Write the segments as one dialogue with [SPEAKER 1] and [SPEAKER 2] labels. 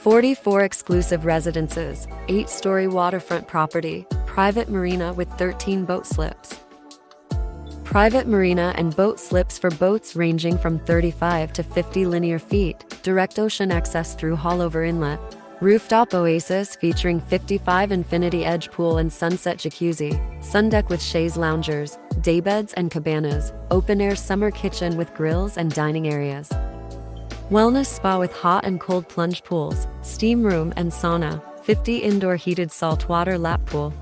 [SPEAKER 1] 44 exclusive residences, 8-story waterfront property, private marina with 13 boat slips. Private marina and boat slips for boats ranging from 35 to 50 linear feet, direct ocean access through Haulover Inlet. Rooftop oasis featuring 55 infinity edge pool and sunset jacuzzi, sundeck with chaise loungers, daybeds and cabanas, open-air summer kitchen with grills and dining areas. Wellness spa with hot and cold plunge pools, steam room and sauna, 50 indoor heated saltwater lap pool.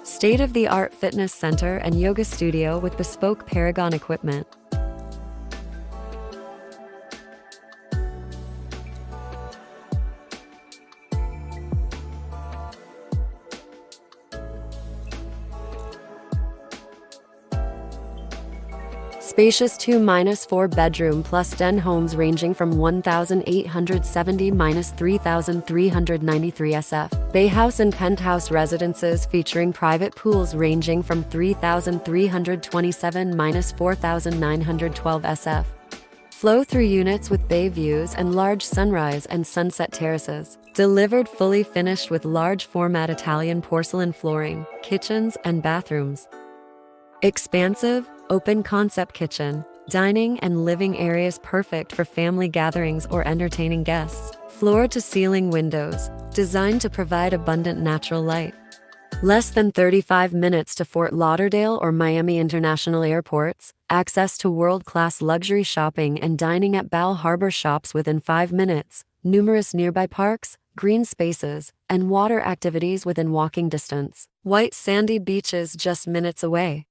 [SPEAKER 1] State-of-the-art fitness center and yoga studio with bespoke Paragon equipment. Spacious 2-4 bedroom plus den homes ranging from 1,870-3,393 SF. Bay house and penthouse residences featuring private pools ranging from 3,327-4,912 SF. Flow-through units with bay views and large sunrise and sunset terraces. Delivered fully finished with large format Italian porcelain flooring, kitchens and bathrooms. Expansive, open concept kitchen, dining and living areas perfect for family gatherings or entertaining guests. Floor to ceiling windows, designed to provide abundant natural light. Less than 35 minutes to Fort Lauderdale or Miami International airports, access to world-class luxury shopping and dining at Bal Harbour shops within 5 minutes, numerous nearby parks, green spaces, and water activities within walking distance. White sandy beaches just minutes away.